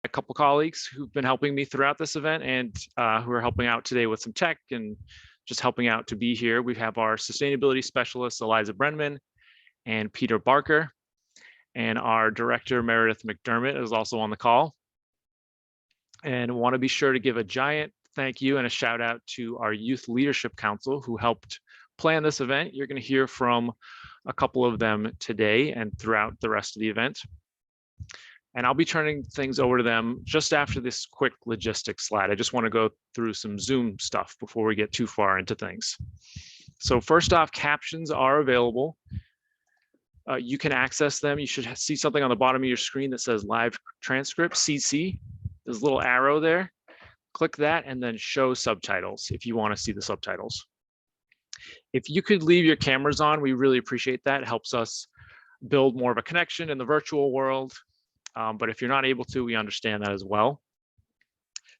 a couple colleagues who've been helping me throughout this event and who are helping out today with some tech and just helping out to be here. We have our sustainability specialists, Eliza Brenman and Peter Barker, and our director, Meredith McDermott, is also on the call. And want to be sure to give a giant thank you and a shout out to our Youth Leadership Council who helped plan this event. You're going to hear from a couple of them today and throughout the rest of the event. And I'll be turning things over to them just after this quick logistics slide. I just want to go through some Zoom stuff before we get too far into things. So first off, captions are available. You can access them. You should see something on the bottom of your screen that says live transcript, CC. There's a little arrow there. Click that and then show subtitles if you want to see the subtitles. If you could leave your cameras on, we really appreciate that. It helps us build more of a connection in the virtual world. But if you're not able to, we understand that as well.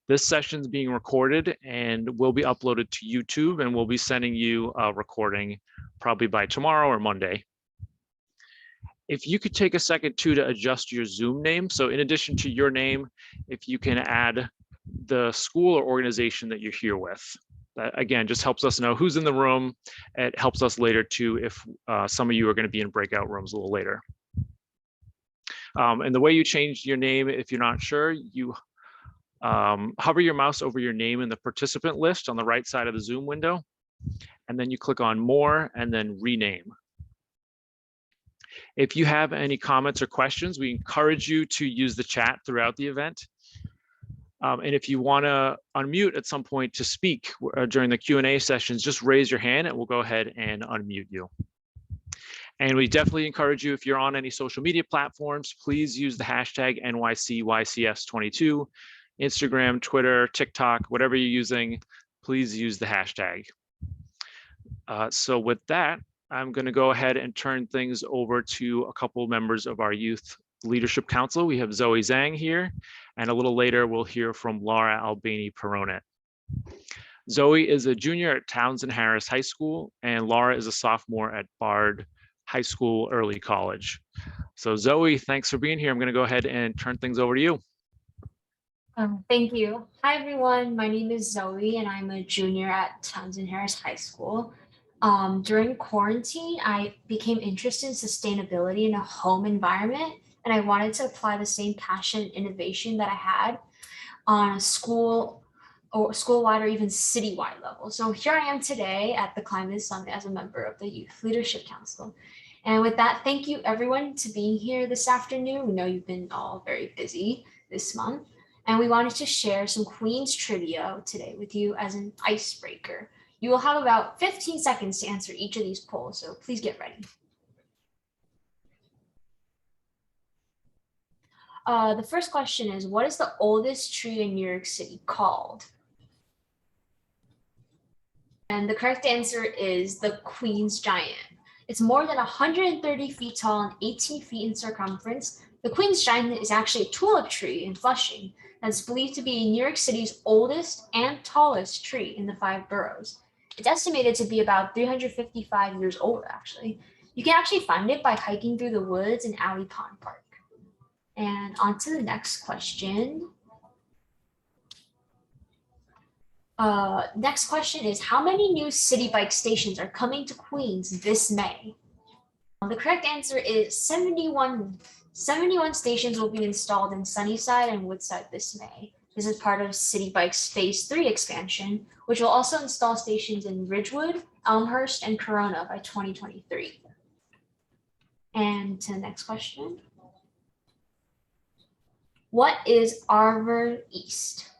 This session is being recorded and will be uploaded to YouTube, and we'll be sending you a recording probably by tomorrow or Monday. If you could take a second too to adjust your Zoom name. So in addition to your name, if you can add the school or organization that you're here with. That again, just helps us know who's in the room. It helps us later too if some of you are going to be in breakout rooms a little later. And the way you change your name, if you're not sure, you hover your mouse over your name in the participant list on the right side of the Zoom window, and then you click on More and then Rename. If you have any comments or questions, we encourage you to use the chat throughout the event. And if you want to unmute at some point to speak during the Q&A sessions, just raise your hand and we'll go ahead and unmute you. And we definitely encourage you, if you're on any social media platforms, please use the hashtag NYCYCS22, Instagram, Twitter, TikTok, whatever you're using, please use the hashtag. So with that, I'm going to go ahead and turn things over to a couple members of our Youth Leadership Council. We have Zoe Zhang here, and a little later we'll hear from Laura Albani-Peronet. Zoe is a junior at Townsend Harris High School, and Laura is a sophomore at Bard High School Early College. So Zoe, thanks for being here. I'm going to go ahead and turn things over to you. Thank you. Hi, everyone. My name is Zoe, and I'm a junior at Townsend Harris High School. During quarantine, I became interested in sustainability in a home environment, and I wanted to apply the same passion and innovation that I had on a school or school-wide or even citywide level. So here I am today at the Climate Summit as a member of the Youth Leadership Council. And with that, thank you everyone to being here this afternoon. We know you've been all very busy this month, and we wanted to share some Queen's trivia today with you as an icebreaker. You will have about 15 seconds to answer each of these polls, so please get ready. The first question is, what is the oldest tree in New York City called? And the correct answer is the Queen's Giant. It's more than 130 feet tall and 18 feet in circumference. The Queen's Giant is actually a tulip tree in Flushing that's believed to be New York City's oldest and tallest tree in the 5 boroughs. It's estimated to be about 355 years old, actually. You can actually find it by hiking through the woods in Alley Pond Park. And on to the next question. Next question is, how many new city bike stations are coming to Queens this May? The correct answer is 71 stations will be installed in Sunnyside and Woodside this May. This is part of City Bike's Phase 3 expansion, which will also install stations in Ridgewood, Elmhurst, and Corona by 2023. And to the next question. What is Arvern East?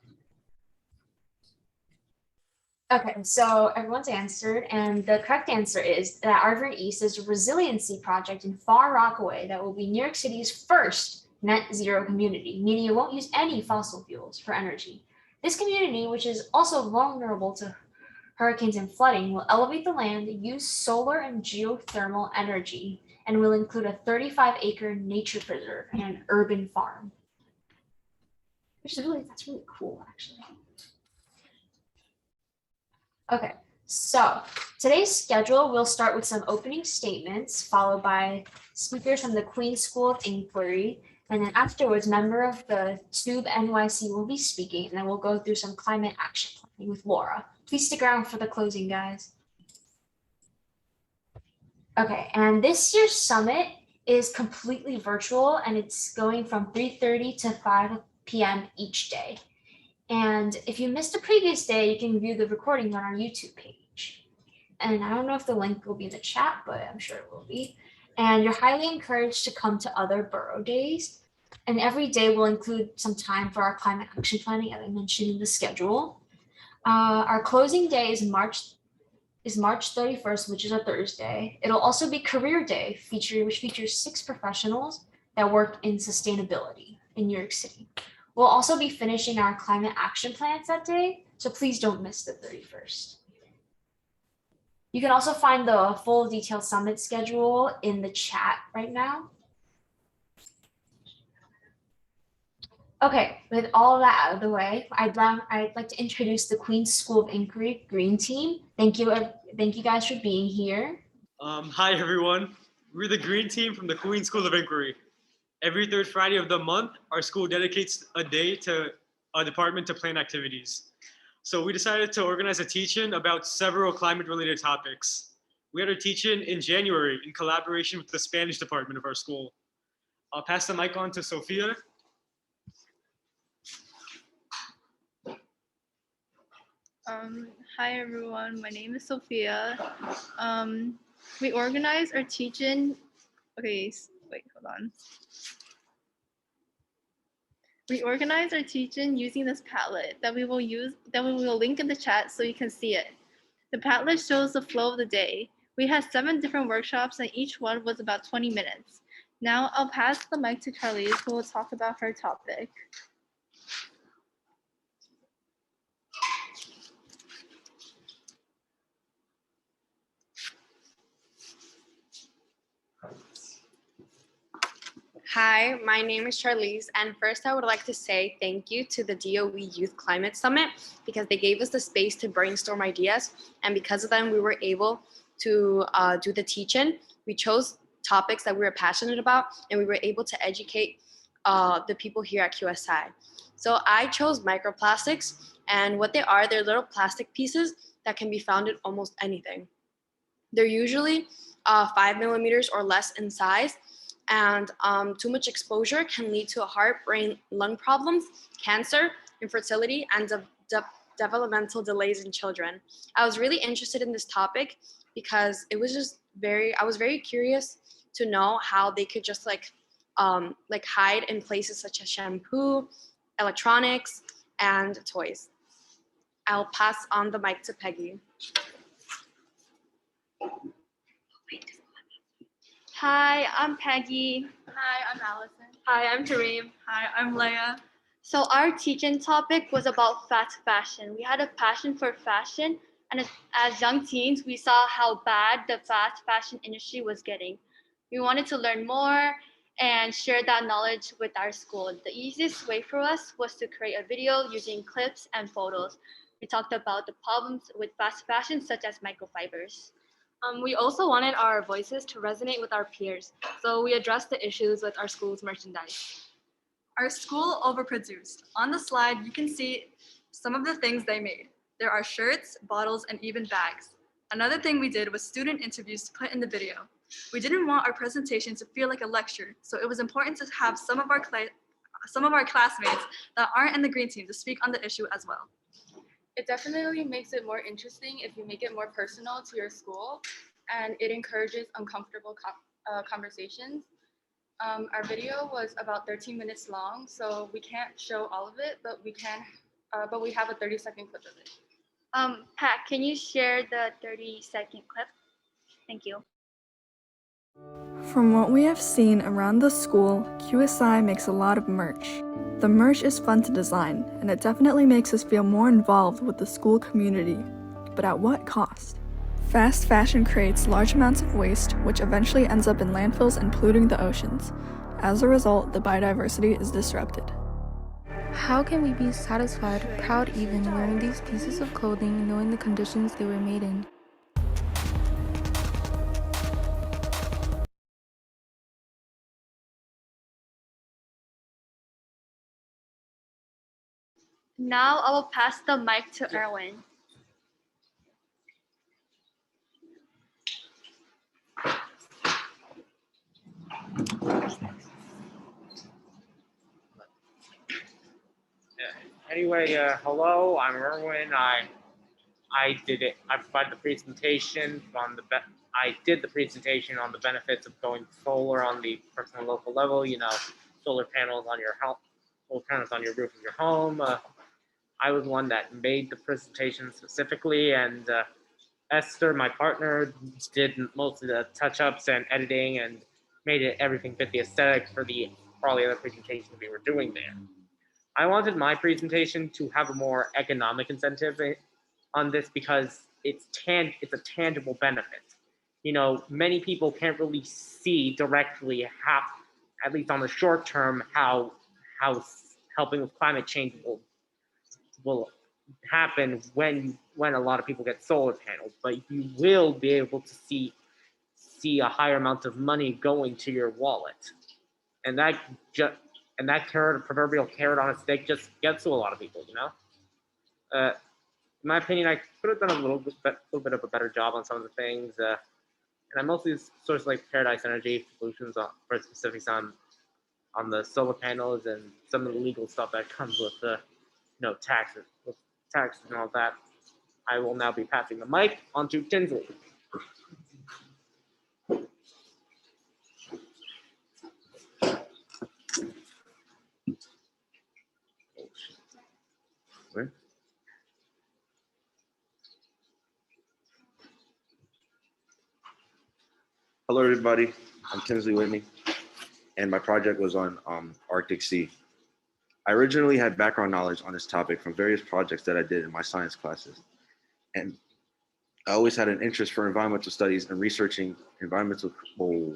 Okay, so everyone's answered, and the correct answer is that Arvern East is a resiliency project in Far Rockaway that will be New York City's first net zero community, meaning it won't use any fossil fuels for energy. This community, which is also vulnerable to hurricanes and flooding, will elevate the land, use solar and geothermal energy, and will include a 35-acre nature preserve and an urban farm. Which is that's really cool, actually. Okay, so today's schedule will start with some opening statements, followed by speakers from the Queen's School of Inquiry, And then afterwards, member of the Tube NYC will be speaking, and then we'll go through some climate action planning with Laura. Please stick around for the closing, guys. Okay, and this year's summit is completely virtual, and it's going from 3:30 to 5 p.m. each day. And if you missed the previous day, you can view the recordings on our YouTube page. And I don't know if the link will be in the chat, but I'm sure it will be. And you're highly encouraged to come to other borough days. And every day will include some time for our climate action planning, as I mentioned in the schedule. Our closing day is March 31st, which is a Thursday. It'll also be Career Day, which features 6 professionals that work in sustainability in New York City. We'll also be finishing our climate action plans that day, so please don't miss the 31st. You can also find the full detailed summit schedule in the chat right now. Okay, with all that out of the way, I'd like to introduce the Queen's School of Inquiry Green Team. Thank you guys for being here. Hi everyone, we're the Green Team from the Queen's School of Inquiry. Every third Friday of the month, our school dedicates a day to a department to plan activities. So we decided to organize a teach-in about several climate-related topics. We had a teach-in in January in collaboration with the Spanish department of our school. I'll pass the mic on to Sophia. Hi everyone, my name is Sophia. We organized our teach-in. Okay, wait, hold on. We organized our teach-in using this Padlet that we will link in the chat so you can see it. The Padlet shows the flow of the day. We had 7 different workshops and each one was about 20 minutes. Now I'll pass the mic to Charlie who will talk about her topic. Hi, my name is Charlize, and first I would like to say thank you to the DOE Youth Climate Summit because they gave us the space to brainstorm ideas, and because of them we were able to do the teach-in. We chose topics that we were passionate about, and we were able to educate the people here at QSI. So I chose microplastics, and what they are, they're little plastic pieces that can be found in almost anything. They're usually 5 millimeters or less in size, and too much exposure can lead to heart, brain, lung problems, cancer, infertility, and developmental delays in children. I was really interested in this topic because it was just I was very curious to know how they could just like hide in places such as shampoo, electronics, and toys. I'll pass on the mic to Peggy. Hi, I'm Peggy. Hi, I'm Allison. Hi, I'm Tareem. Hi, I'm Leia. So our teach-in topic was about fast fashion. We had a passion for fashion, and as young teens, we saw how bad the fast fashion industry was getting. We wanted to learn more and share that knowledge with our school. The easiest way for us was to create a video using clips and photos. We talked about the problems with fast fashion, such as microfibers. We also wanted our voices to resonate with our peers, so we addressed the issues with our school's merchandise. Our school overproduced. On the slide, you can see some of the things they made. There are shirts, bottles, and even bags. Another thing we did was student interviews to put in the video. We didn't want our presentation to feel like a lecture, so it was important to have some of our classmates that aren't in the green team to speak on the issue as well. It definitely makes it more interesting if you make it more personal to your school, and it encourages uncomfortable conversations. Our video was about 13 minutes long, so we can't show all of it, but we have a 30-second clip of it. Pat, can you share the 30-second clip? Thank you. From what we have seen around the school, QSI makes a lot of merch. The merch is fun to design, and it definitely makes us feel more involved with the school community. But at what cost? Fast fashion creates large amounts of waste, which eventually ends up in landfills and polluting the oceans. As a result, the biodiversity is disrupted. How can we be satisfied, proud even, wearing these pieces of clothing knowing the conditions they were made in? Now I will pass the mic to Erwin. Anyway, hello, I'm Erwin. I did it. I provided the presentation on I did the presentation on the benefits of going solar on the personal and local level. You know, solar panels on your house, solar panels on your roof of your home. I was one that made the presentation specifically, and Esther, my partner, did most of the touch-ups and editing and made it everything fit the aesthetic for all the other presentations we were doing there. I wanted my presentation to have a more economic incentive on this because it's a tangible benefit. You know, many people can't really see directly how, at least on the short term, how helping with climate change will happen when a lot of people get solar panels. But you will be able to see a higher amount of money going to your wallet, and that carrot, proverbial carrot on a stick, just gets to a lot of people, you know? In my opinion, I could have done a little bit of a better job on some of the things. And I mostly source like Paradise Energy solutions for specifics on the solar panels and some of the legal stuff that comes with taxes and all that. I will now be passing the mic on to Tinsley. Hello, everybody. I'm Kinsley Whitney, and my project was on Arctic Sea. I originally had background knowledge on this topic from various projects that I did in my science classes, and I always had an interest for environmental studies and researching environmental. Oh.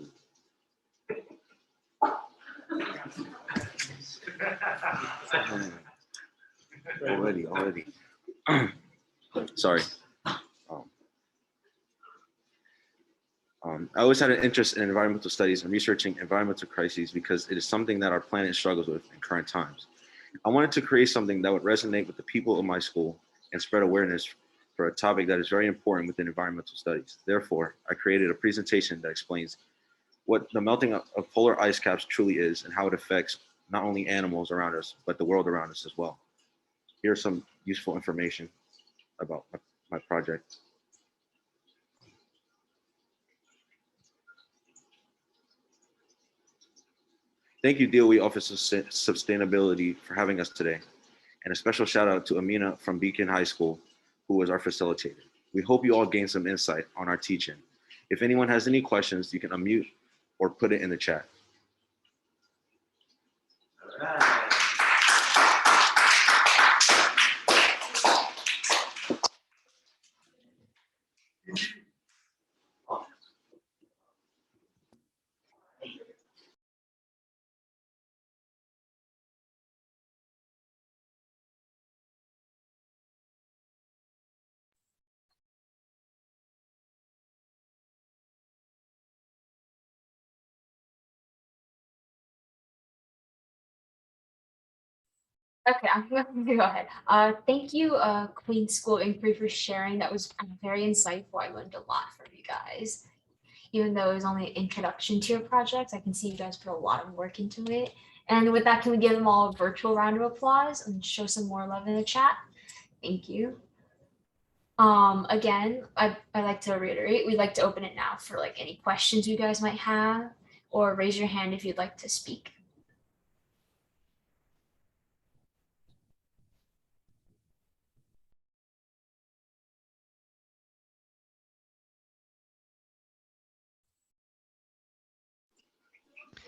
Already. Sorry. I always had an interest in environmental studies and researching environmental crises because it is something that our planet struggles with in current times. I wanted to create something that would resonate with the people of my school and spread awareness for a topic that is very important within environmental studies. Therefore, I created a presentation that explains what the melting of polar ice caps truly is and how it affects not only animals around us, but the world around us as well. Here's some useful information about my project. Thank you, DOE Office of Sustainability, for having us today. And a special shout out to Amina from Beacon High School, who was our facilitator. We hope you all gained some insight on our teaching. If anyone has any questions, you can unmute or put it in the chat. Okay, I'm going to go ahead. Thank you, Queen School Inquiry, for sharing. That was very insightful. I learned a lot from you guys. Even though it was only an introduction to your project, I can see you guys put a lot of work into it. And with that, can we give them all a virtual round of applause and show some more love in the chat? Thank you. Again, I'd like to reiterate, we'd like to open it now for like any questions you guys might have, or raise your hand if you'd like to speak.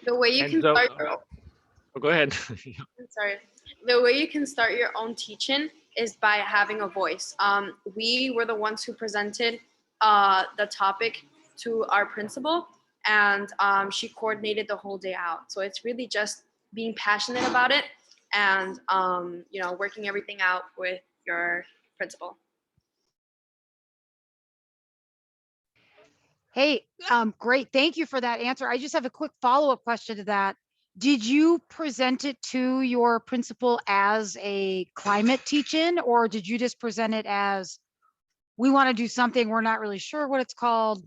The way you can start go ahead. sorry. The way you can start your own teaching is by having a voice. We were the ones who presented the topic to our principal, and she coordinated the whole day out. So it's really just being passionate about it and working everything out with your principal. Hey, great. Thank you for that answer. I just have a quick follow-up question to that. Did you present it to your principal as a climate teach-in, or did you just present it as, we want to do something, we're not really sure what it's called,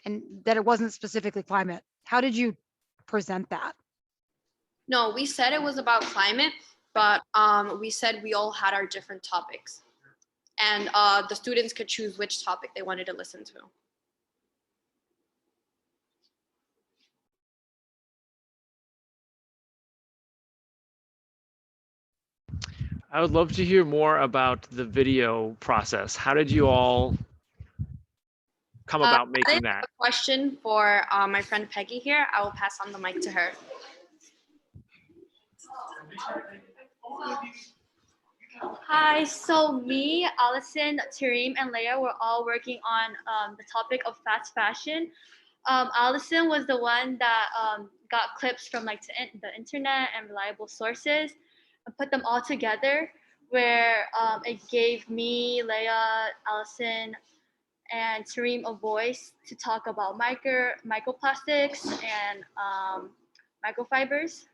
and that it wasn't specifically climate? How did you present that? No, we said it was about climate, but we said we all had our different topics. And the students could choose which topic they wanted to listen to. I would love to hear more about the video process. How did you all come about making that? A question for my friend Peggy here. I will pass on the mic to her. Hi, so me, Allison, Tareem, and Leia were all working on the topic of fast fashion. Allison was the one that got clips from like the internet and reliable sources and put them all together, where it gave me, Leia, Allison, and Tareem a voice to talk about microplastics and microfibers.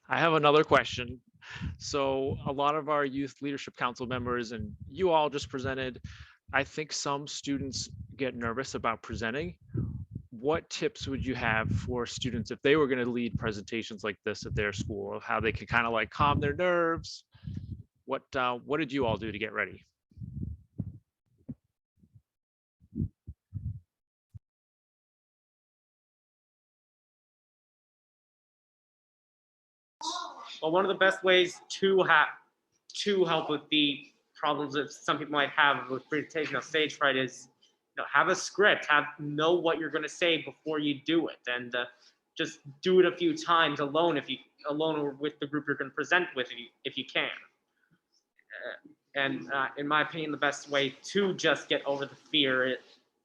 I have another question. So a lot of our youth leadership council members and you all just presented, I think some students get nervous about presenting. What tips would you have for students if they were going to lead presentations like this at their school, how they could kind of like calm their nerves? What did you all do to get ready? Well, one of the best ways to help with the problems that some people might have with presentation of stage fright is, have a script, know what you're going to say before you do it, and just do it a few times alone or with the group you're going to present with if you can. And in my opinion, the best way to just get over the fear,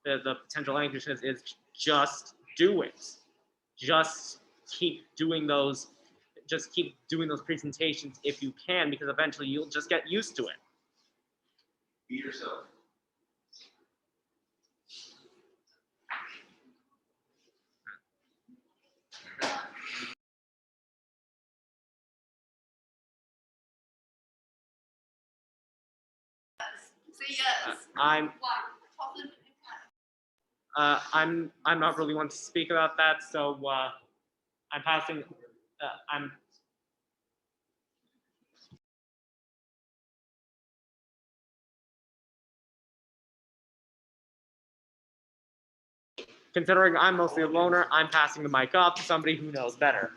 the potential anxiousness, is just do it. Just keep doing those presentations if you can, because eventually you'll just get used to it. Be yourself. I'm not really one to speak about that, so I'm passing. I'm considering I'm mostly a loner, I'm passing the mic off to somebody who knows better.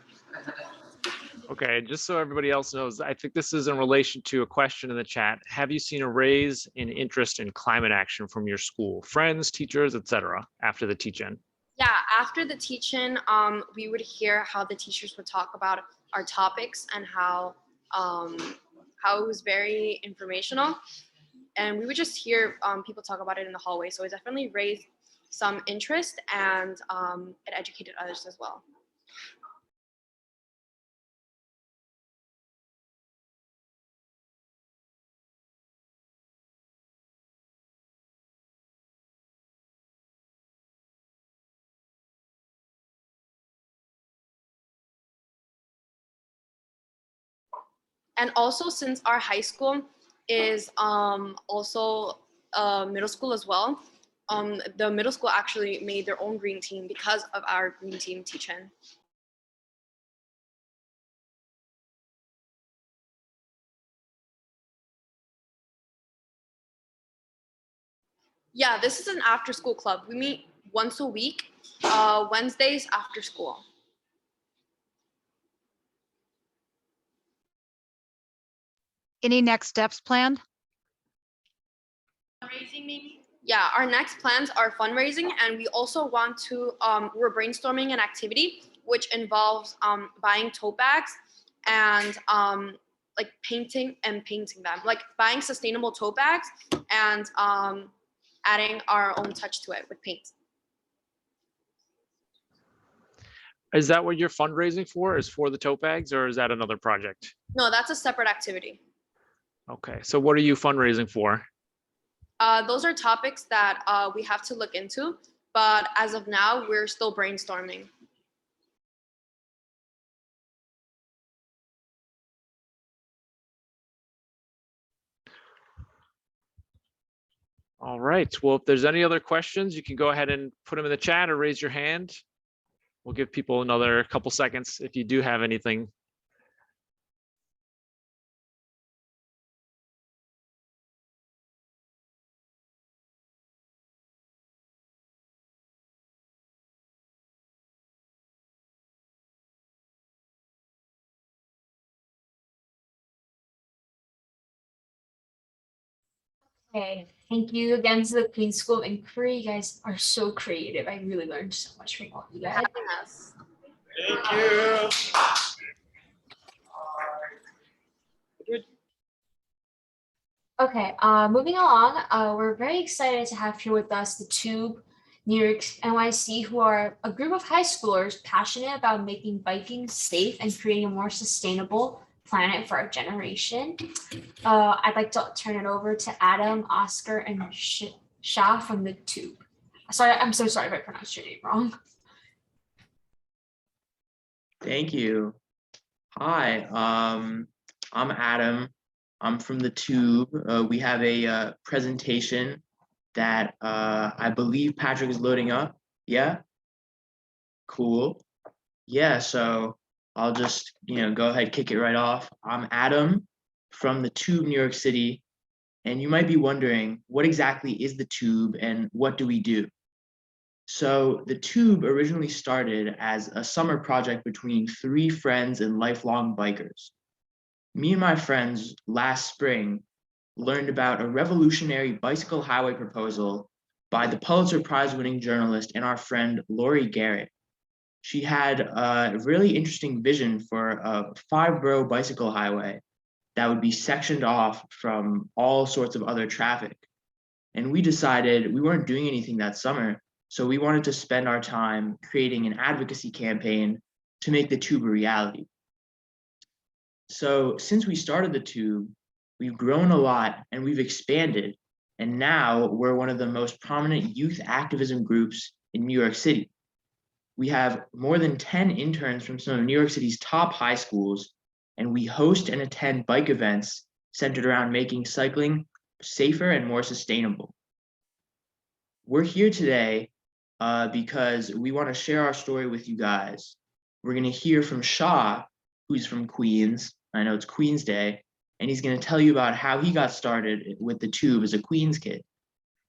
Okay, just so everybody else knows, I think this is in relation to a question in the chat. Have you seen a raise in interest in climate action from your school, friends, teachers, etc., after the teach-in? Yeah, after the teach-in, we would hear how the teachers would talk about our topics and how it was very informational. And we would just hear people talk about it in the hallway. So it definitely raised some interest, and it educated others as well. And also, since our high school is also middle school as well, the middle school actually made their own green team because of our green team teach-in. Yeah, this is an after-school club. We meet once a week, Wednesdays after school. Any next steps planned? Fundraising, maybe? Yeah, our next plans are fundraising, and we also want to, we're brainstorming an activity which involves buying tote bags and like painting and painting them, like buying sustainable tote bags and adding our own touch to it with paint. Is that what you're fundraising for, is for the tote bags, or is that another project? No, that's a separate activity. Okay, so what are you fundraising for? Those are topics that we have to look into, but as of now, we're still brainstorming. All right, well, if there's any other questions, you can go ahead and put them in the chat or raise your hand. We'll give people another couple seconds if you do have anything. Okay, thank you again to the Queen's School of Inquiry. You guys are so creative. I really learned so much from all of you guys. Having us. Thank you. Okay, moving along, we're very excited to have here with us the Tube NYC, who are a group of high schoolers passionate about making biking safe and creating a more sustainable planet for our generation. I'd like to turn it over to Adam, Oscar, and Shah from the Tube. Sorry, I'm so sorry if I pronounced your name wrong. Thank you. Hi, I'm Adam. I'm from the Tube. We have a presentation that I believe Patrick is loading up. Yeah? Cool. Yeah, so I'll just, go ahead, kick it right off. I'm Adam from the Tube, New York City. And you might be wondering, what exactly is the Tube and what do we do? So the Tube originally started as a summer project between 3 friends and lifelong bikers. Me and my friends last spring learned about a revolutionary bicycle highway proposal by the Pulitzer Prize winning journalist and our friend Lori Garrett. She had a really interesting vision for a 5-borough bicycle highway that would be sectioned off from all sorts of other traffic. And we decided we weren't doing anything that summer, so we wanted to spend our time creating an advocacy campaign to make the Tube a reality. So since we started the Tube, we've grown a lot and we've expanded. And now we're one of the most prominent youth activism groups in New York City. We have more than 10 interns from some of New York City's top high schools, and we host and attend bike events centered around making cycling safer and more sustainable. We're here today because we want to share our story with you guys. We're going to hear from Shah, who's from Queens. I know it's Queens Day, and he's going to tell you about how he got started with the Tube as a Queens kid.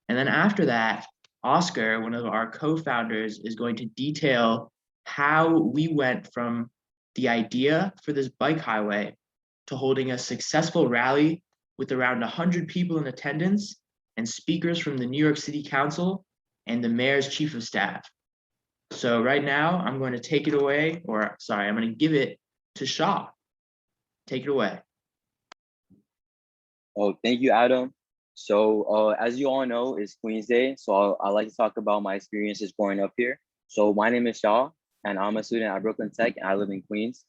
And then after that, Oscar, one of our co-founders, is going to detail how we went from the idea for this bike highway to holding a successful rally with around 100 people in attendance and speakers from the New York City Council and the mayor's chief of staff. So right now, I'm going to take it away, or sorry, I'm going to give it to Shah. Take it away. Oh, thank you, Adam. So as you all know, it's Queens Day. So I like to talk about my experiences growing up here. So my name is Shah, and I'm a student at Brooklyn Tech, and I live in Queens.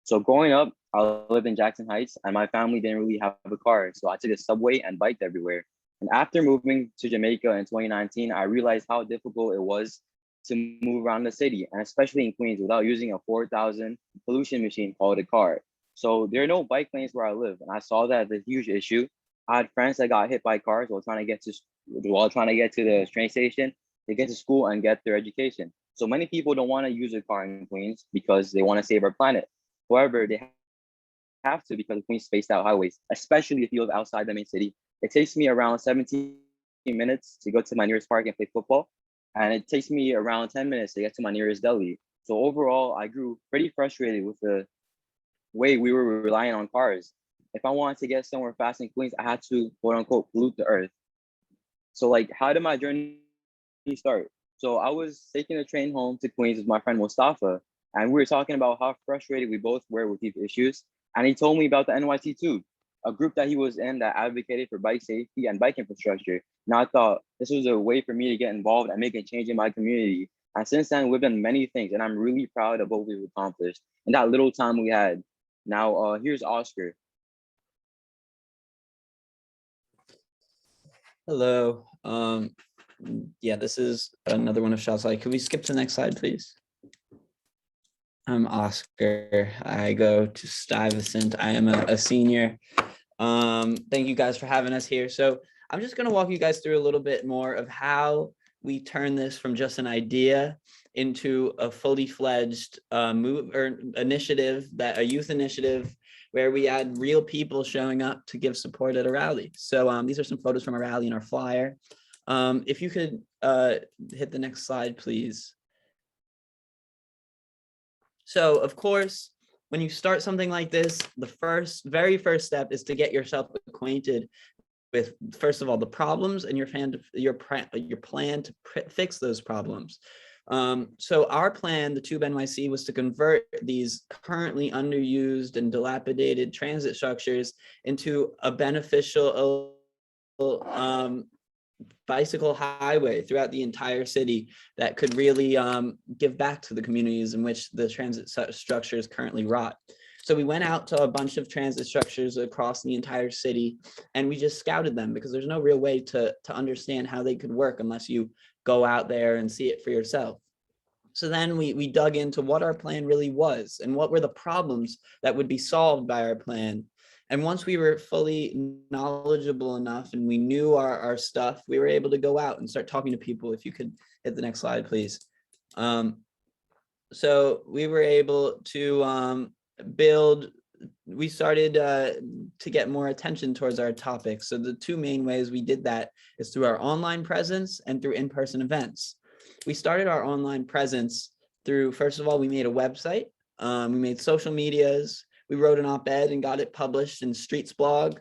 So growing up, I lived in Jackson Heights, and my family didn't really have a car. So I took a subway and biked everywhere. And after moving to Jamaica in 2019, I realized how difficult it was to move around the city, and especially in Queens, without using a 4,000 pollution machine called a car. So there are no bike lanes where I live, and I saw that as a huge issue. I had friends that got hit by cars while trying to get to the train station to get to school and get their education. So many people don't want to use a car in Queens because they want to save our planet. However, they have to because Queens spaced out highways, especially if you live outside the main city. It takes me around 17 minutes to go to my nearest park and play football, and it takes me around 10 minutes to get to my nearest deli. So overall, I grew pretty frustrated with the way we were relying on cars. If I wanted to get somewhere fast in Queens, I had to, quote unquote, pollute the earth. So like, how did my journey start? So I was taking a train home to Queens with my friend Mustafa, and we were talking about how frustrated we both were with these issues. And he told me about the NYC Tube, a group that he was in that advocated for bike safety and bike infrastructure. And I thought this was a way for me to get involved and make a change in my community. And since then, we've done many things, and I'm really proud of what we've accomplished in that little time we had. Now, here's Oscar. Hello. Yeah, this is another one of Shaw's slide. Could we skip to the next slide, please? I'm Oscar. I go to Stuyvesant. I am a senior. Thank you guys for having us here. So I'm just going to walk you guys through a little bit more of how we turn this from just an idea into a fully fledged initiative, that a youth initiative where we had real people showing up to give support at a rally. So these are some photos from a rally in our flyer. If you could hit the next slide, please. So of course, when you start something like this, the very first step is to get yourself acquainted with, first of all, the problems and your plan to fix those problems. So our plan, the Tube NYC, was to convert these currently underused and dilapidated transit structures into a beneficial bicycle highway throughout the entire city that could really give back to the communities in which the transit structures currently rot. So we went out to a bunch of transit structures across the entire city, and we just scouted them because there's no real way to understand how they could work unless you go out there and see it for yourself. So then we dug into what our plan really was and what were the problems that would be solved by our plan. And once we were fully knowledgeable enough and we knew our stuff, we were able to go out and start talking to people. If you could hit the next slide, please. So we were able to we started to get more attention towards our topics. So the two main ways we did that is through our online presence and through in-person events. We started our online presence through, first of all, we made a website, we made social medias, we wrote an op-ed and got it published in Streets blog.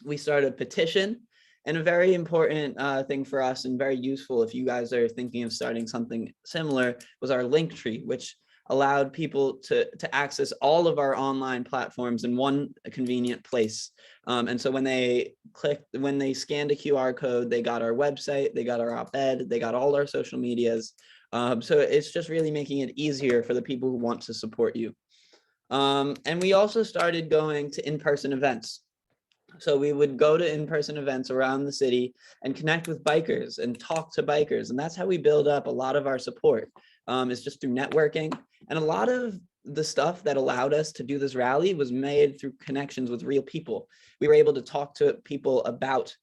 We started a petition, and a very important thing for us and very useful if you guys are thinking of starting something similar was our link tree, which allowed people to access all of our online platforms in one convenient place. And so when they scanned a QR code, they got our website, they got our op-ed, they got all our social medias. So it's just really making it easier for the people who want to support you. And we also started going to in-person events. So we would go to in-person events around the city and connect with bikers and talk to bikers. And that's how we build up a lot of our support. It's just through networking. And a lot of the stuff that allowed us to do this rally was made through connections with real people. We were able to talk to people about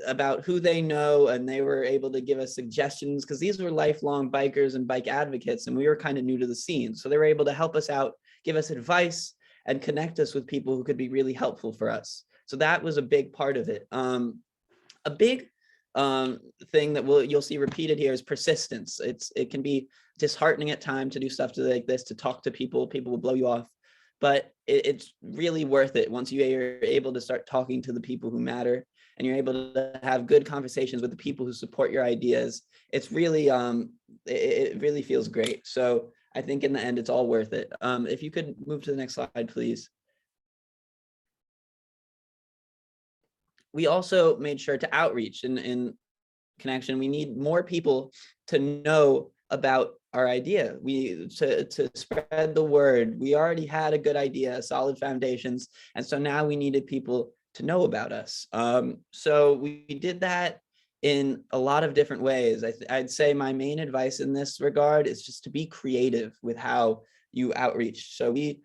about who they know, and they were able to give us suggestions because these were lifelong bikers and bike advocates, and we were kind of new to the scene. So they were able to help us out, give us advice, and connect us with people who could be really helpful for us. So that was a big part of it. A big thing that you'll see repeated here is persistence. It can be disheartening at times to do stuff like this, to talk to people. People will blow you off, but it's really worth it once you're able to start talking to the people who matter and you're able to have good conversations with the people who support your ideas. It's really it really feels great. So I think in the end, it's all worth it. If you could move to the next slide, please. We also made sure to outreach in connection. We need more people to know about our idea. To spread the word. We already had a good idea, solid foundations. And so now we needed people to know about us. So we did that in a lot of different ways. I'd say my main advice in this regard is just to be creative with how you outreach. So we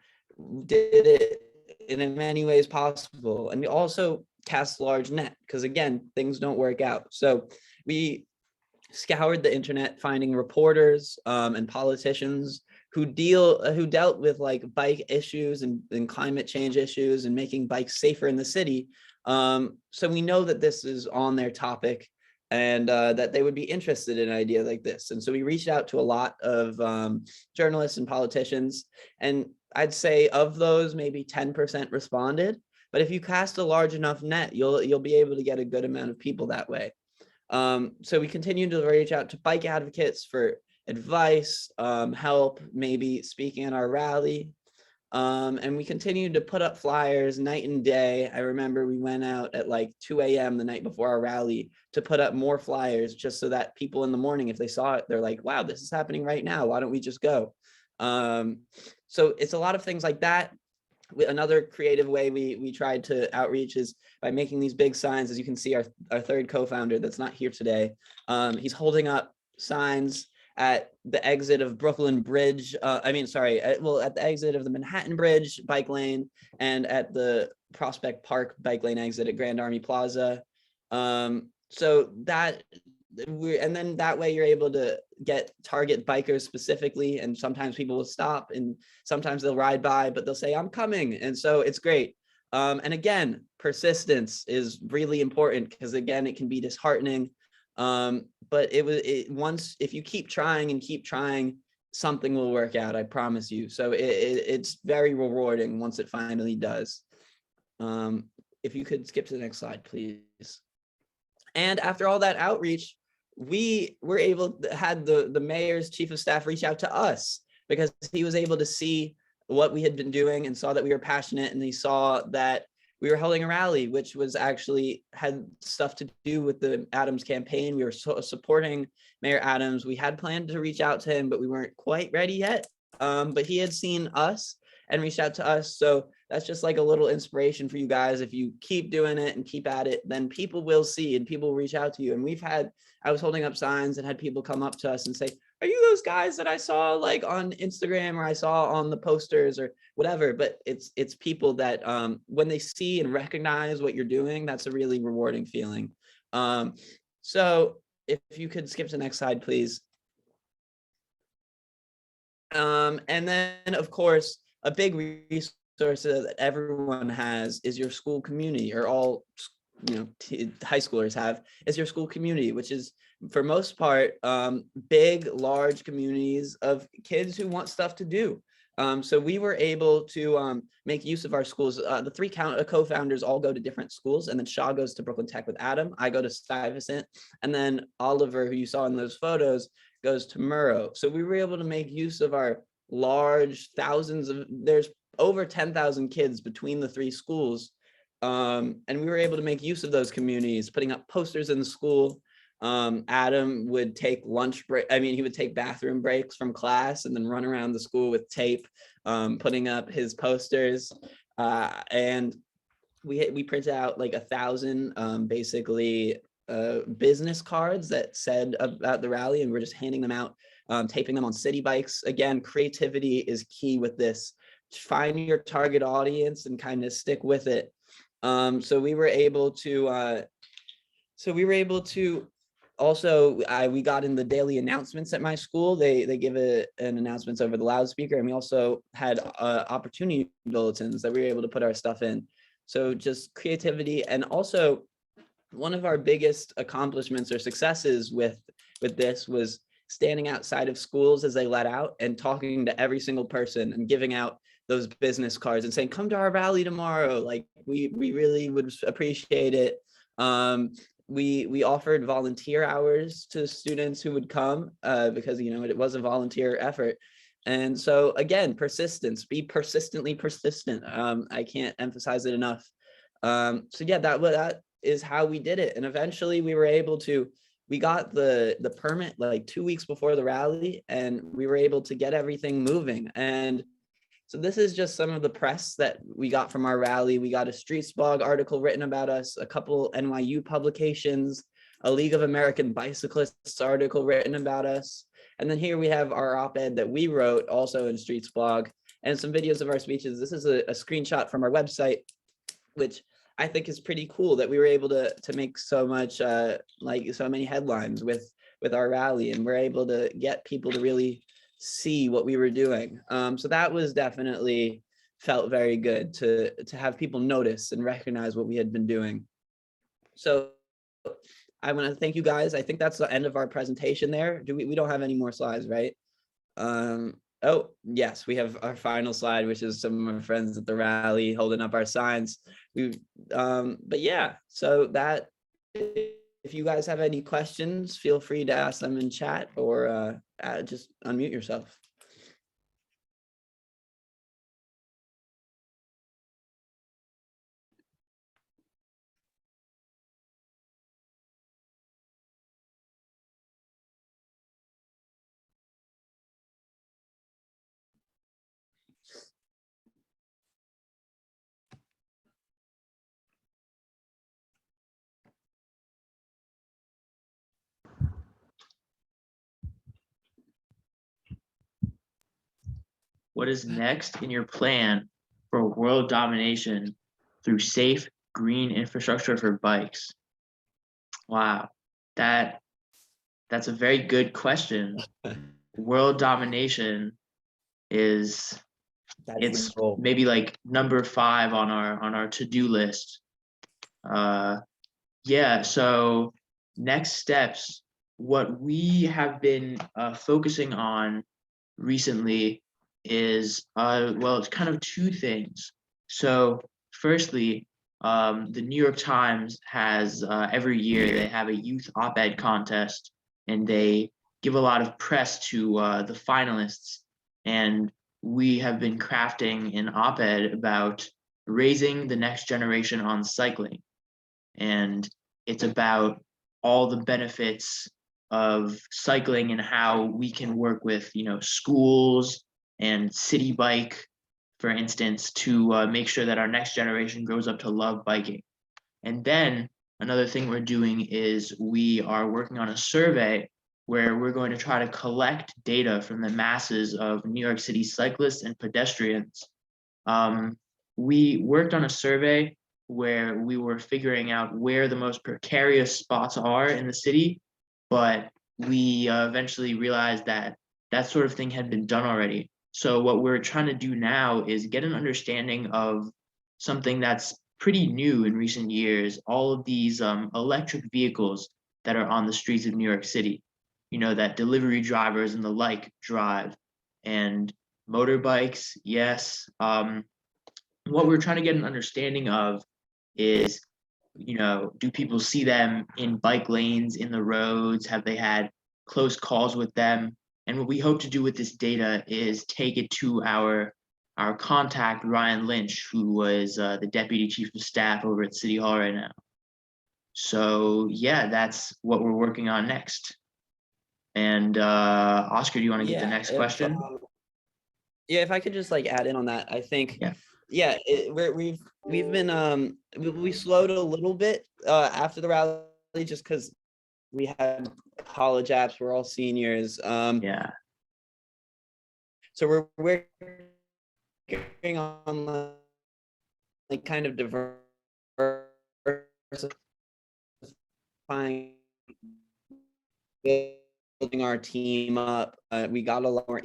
did it in many ways possible. And we also cast a large net because, again, things don't work out. So we scoured the internet, finding reporters and politicians who dealt with like bike issues and climate change issues and making bikes safer in the city. So we know that this is on their topic and that they would be interested in an idea like this. And so we reached out to a lot of journalists and politicians, and I'd say of those, maybe 10% responded. But if you cast a large enough net, you'll be able to get a good amount of people that way. So we continued to reach out to bike advocates for advice, help, maybe speaking at our rally. And we continued to put up flyers night and day. I remember we went out at like 2 a.m. the night before our rally to put up more flyers, just so that people in the morning, if they saw it, they're like, wow, this is happening right now. Why don't we just go? So it's a lot of things like that. Another creative way we tried to outreach is by making these big signs. As you can see, our third co-founder that's not here today, he's holding up signs at the exit of Brooklyn Bridge. At the exit of the Manhattan Bridge bike lane, and at the Prospect Park bike lane exit at Grand Army Plaza. So that and then that way you're able to target bikers specifically, and sometimes people will stop and sometimes they'll ride by, but they'll say, I'm coming. And so it's great. And again, persistence is really important, because again, it can be disheartening. But once, if you keep trying, something will work out, I promise you. So it's very rewarding once it finally does. If you could skip to the next slide, please. And after all that outreach, we were had the mayor's chief of staff reach out to us, because he was able to see what we had been doing and saw that we were passionate, and he saw that we were holding a rally, which was actually had stuff to do with the Adams campaign. We were supporting Mayor Adams. We had planned to reach out to him, but we weren't quite ready yet. But he had seen us and reached out to us. So that's just like a little inspiration for you guys. If you keep doing it and keep at it, then people will see and people will reach out to you. And I was holding up signs and had people come up to us and say, are you those guys that I saw like on Instagram, or I saw on the posters or whatever? But it's people that when they see and recognize what you're doing, that's a really rewarding feeling. So if you could skip to the next slide, please. And then, of course, a big resource that everyone has is your school community, or all high schoolers have, is your school community, which is for most part big, large communities of kids who want stuff to do. So we were able to make use of our schools. The three co-founders all go to different schools, and then Shaw goes to Brooklyn Tech with Adam. I go to Stuyvesant, and then Oliver, who you saw in those photos, goes to Murrow. So we were able to make use of our large there's over 10,000 kids between the three schools. And we were able to make use of those communities, putting up posters in the school. Adam would take he would take bathroom breaks from class and then run around the school with tape, putting up his posters. And we printed out like 1,000 basically business cards that said about the rally, and we're just handing them out, taping them on city bikes. Again, creativity is key with this. Find your target audience and kind of stick with it. So we were able to also, we got in the daily announcements at my school. They give an announcements over the loudspeaker, and we also had opportunity bulletins that we were able to put our stuff in. So just creativity. And also, one of our biggest accomplishments or successes with this was standing outside of schools as they let out and talking to every single person and giving out those business cards and saying, come to our rally tomorrow. Like we really would appreciate it. We offered volunteer hours to students who would come because, it was a volunteer effort. And so again, persistence, be persistently persistent. I can't emphasize it enough. So yeah, that is how we did it. And eventually we got the permit like 2 weeks before the rally, and we were able to get everything moving. And so this is just some of the press that we got from our rally. We got a Streets blog article written about us, a couple NYU publications, a League of American Bicyclists article written about us. And then here we have our op-ed that we wrote also in Streets blog, and some videos of our speeches. This is a screenshot from our website, which I think is pretty cool that we were able to make so much, so many headlines with our rally, and we're able to get people to really see what we were doing. So that was definitely felt very good to have people notice and recognize what we had been doing. So I want to thank you guys. I think that's the end of our presentation there. We don't have any more slides, right? Oh, yes, we have our final slide, which is some of our friends at the rally holding up our signs. But yeah, so that, if you guys have any questions, feel free to ask them in chat, or just unmute yourself. what is next in your plan for world domination through safe green infrastructure for bikes? Wow, that's a very good question. World domination is it's maybe like number 5 on our to-do list. Yeah, so next steps, what we have been focusing on recently is well, it's kind of 2 things. So firstly, the New York Times has every year they have a youth op-ed contest, and they give a lot of press to the finalists. And we have been crafting an op-ed about raising the next generation on cycling. And it's about all the benefits of cycling and how we can work with, schools and city bike, for instance, to make sure that our next generation grows up to love biking. And then another thing we're doing is we are working on a survey where we're going to try to collect data from the masses of New York City cyclists and pedestrians. We worked on a survey where we were figuring out where the most precarious spots are in the city, but we eventually realized that that sort of thing had been done already. So what we're trying to do now is get an understanding of something that's pretty new in recent years, all of these electric vehicles that are on the streets of New York City, that delivery drivers and the like drive, and motorbikes, yes. What we're trying to get an understanding of is, do people see them in bike lanes, in the roads? Have they had close calls with them? And what we hope to do with this data is take it to our contact, Ryan Lynch, who was the Deputy Chief of Staff over at City Hall right now. So yeah, that's what we're working on next. And Oscar, do you want to get the next question? Yeah, if I could just add in on that, I think. Yeah, we've been we slowed a little bit after the rally just because we had college apps. We're all seniors. Yeah. So we're working on kind of diversifying, building our team up. We got a lot more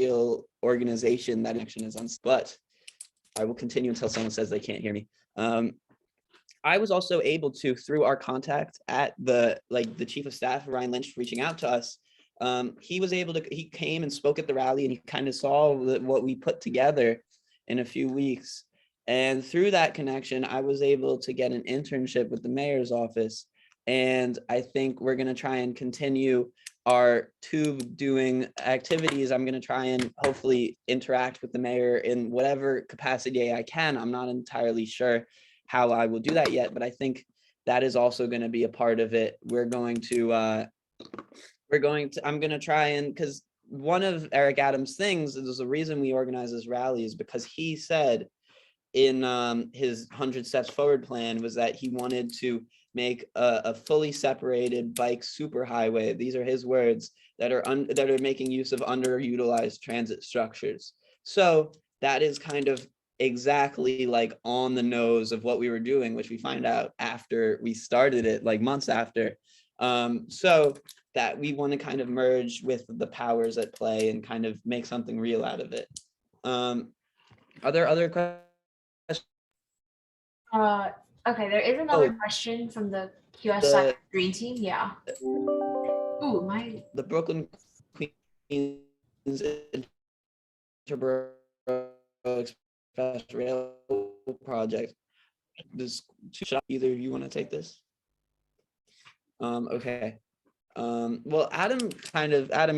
organization. That action is on, but I will continue until someone says they can't hear me. I was also able to, through our contact at the Chief of Staff, Ryan Lynch, reaching out to us, he came and spoke at the rally, and he kind of saw what we put together in a few weeks. And through that connection, I was able to get an internship with the mayor's office. And I think we're going to try and continue our Tube doing activities. I'm going to try and hopefully interact with the mayor in whatever capacity I can. I'm not entirely sure how I will do that yet, but I think that is also going to be a part of it. I'm going to try and, because one of Eric Adams' things is the reason we organize this rally is because he said in his 100 Steps Forward plan was that he wanted to make a fully separated bike superhighway. These are his words, that are making use of underutilized transit structures. So that is kind of exactly on the nose of what we were doing, which we find out after we started it, months after. So that we want to kind of merge with the powers at play and kind of make something real out of it. Are there other questions? Okay, there is another question from the QSI Green Team. Yeah. Ooh, the Brooklyn Queens Interborough Express Rail project. Either of you want to take this? Okay. Well, Adam,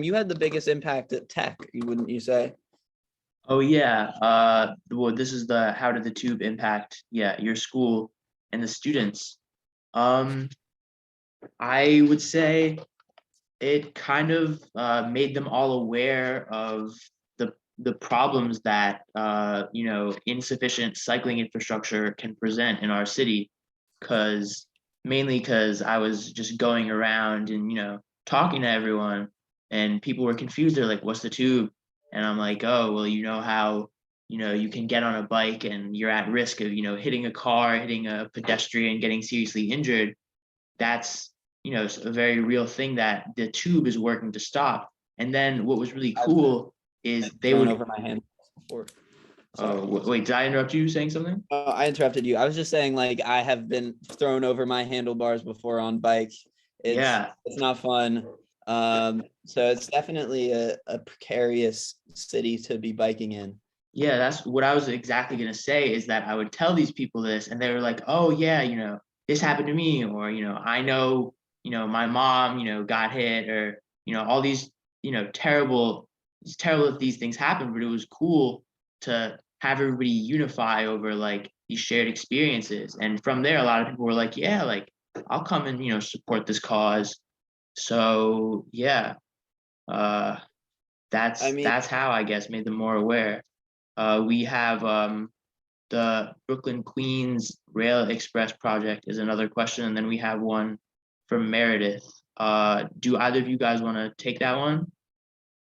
you had the biggest impact at Tech, wouldn't you say? Oh yeah. Well, this is the how did the Tube impact your school and the students? I would say it kind of made them all aware of the problems that insufficient cycling infrastructure can present in our city, mainly because I was just going around and talking to everyone, and people were confused. They're like, what's the Tube? And I'm like, oh well, you know how you can get on a bike and you're at risk of, hitting a car, hitting a pedestrian, getting seriously injured. That's, a very real thing that the Tube is working to stop. And then what was really cool is they Thrown would over my hand before. Oh, wait, did I interrupt you saying something? I interrupted you. I was just saying, like, I have been thrown over my handlebars before on bike. It's not fun. So it's definitely a precarious city to be biking in. Yeah, that's what I was exactly going to say, is that I would tell these people this and they were like, oh yeah, this happened to me, or, I know, my mom, got hit, or, all these, terrible, it's terrible that these things happen, but it was cool to have everybody unify over like these shared experiences. And from there, a lot of people were like, yeah, like I'll come and, support this cause. So yeah, that's how I guess made them more aware. We have the Brooklyn Queens Rail Express project is another question, and then we have one from Meredith. Do either of you guys want to take that one?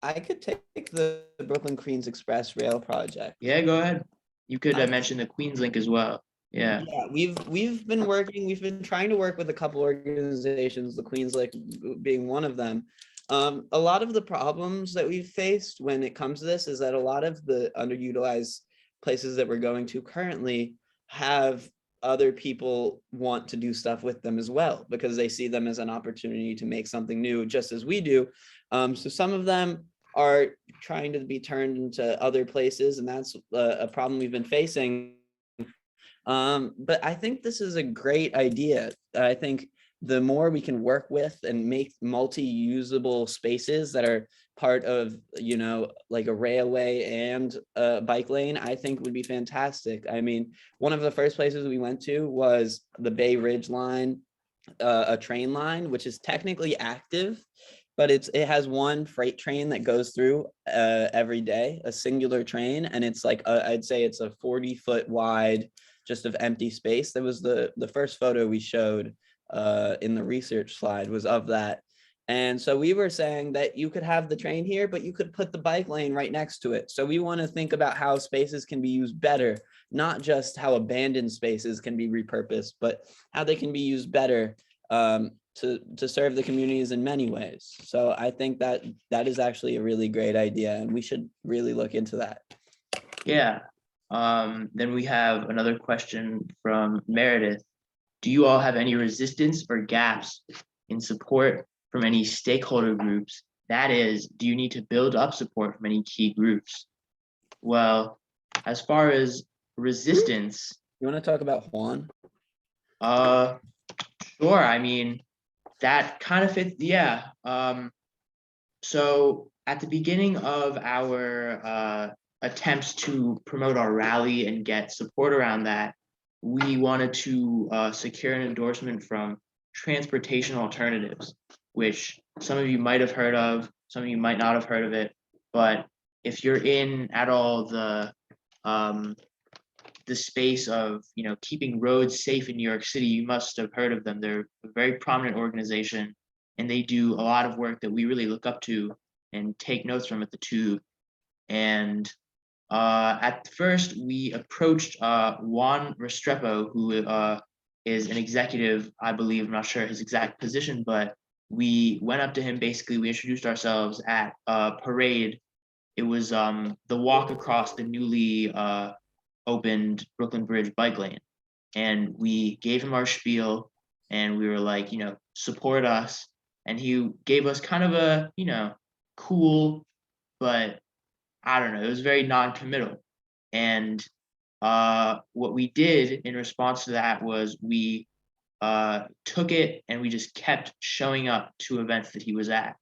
I could take the Brooklyn Queens Express Rail project. Yeah, go ahead. You could mention the Queens link as well. Yeah. We've been trying to work with a couple organizations, the Queens Link being one of them. A lot of the problems that we've faced when it comes to this is that a lot of the underutilized places that we're going to currently have other people want to do stuff with them as well, because they see them as an opportunity to make something new, just as we do. So some of them are trying to be turned into other places, and that's a problem we've been facing. But I think this is a great idea. I think the more we can work with and make multi-usable spaces that are part of, like a railway and a bike lane, I think would be fantastic. I mean, one of the first places we went to was the Bay Ridge line, a train line, which is technically active, but it has one freight train that goes through every day, a singular train. And it's like, I'd say it's a 40-foot wide, just of empty space. That was the first photo we showed in the research slide was of that. And so we were saying that you could have the train here, but you could put the bike lane right next to it. So we want to think about how spaces can be used better, not just how abandoned spaces can be repurposed, but how they can be used better to serve the communities in many ways. So I think that is actually a really great idea, and we should really look into that. Yeah. Then we have another question from Meredith. Do you all have any resistance or gaps in support from any stakeholder groups? That is, do you need to build up support from any key groups? Well, as far as resistance, you want to talk about Juan? Sure. I mean, that kind of fits. Yeah. So at the beginning of our attempts to promote our rally and get support around that, we wanted to secure an endorsement from Transportation Alternatives, which some of you might have heard of, some of you might not have heard of it. But if you're in at all the space of keeping roads safe in New York City, you must have heard of them. They're a very prominent organization, and they do a lot of work that we really look up to and take notes from at the Tube. And at first, we approached Juan Restrepo, who is an executive, I believe. I'm not sure his exact position, but we went up to him. Basically, we introduced ourselves at a parade. It was the walk across the newly opened Brooklyn Bridge bike lane. And we gave him our spiel, and we were like, support us. And he gave us kind of a, cool, but I don't know, it was very non-committal. And what we did in response to that was we took it and we just kept showing up to events that he was at.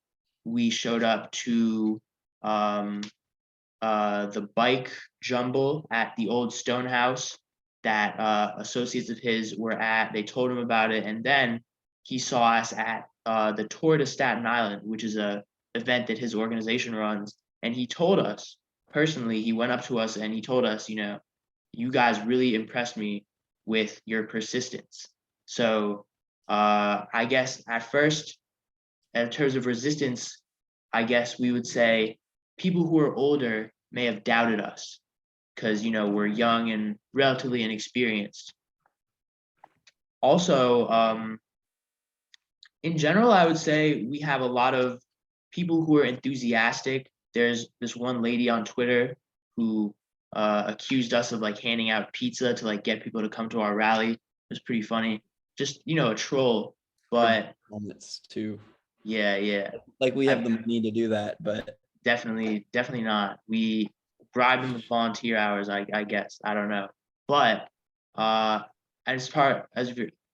We showed up to the bike jumble at the old Stone House that associates of his were at. They told him about it, and then he saw us at the Tour to Staten Island, which is a event that his organization runs. And he told us personally, he went up to us and he told us, you guys really impressed me with your persistence. So I guess at first, in terms of resistance, I guess we would say people who are older may have doubted us. because, we're young and relatively inexperienced. Also, in general, I would say we have a lot of people who are enthusiastic. There's this one lady on Twitter who accused us of like handing out pizza to like get people to come to our rally. It was pretty funny. Just, a troll, but Moments too. Yeah. Like we have the money to do that, but definitely not. We bribe them with volunteer hours, I guess. I don't know. But the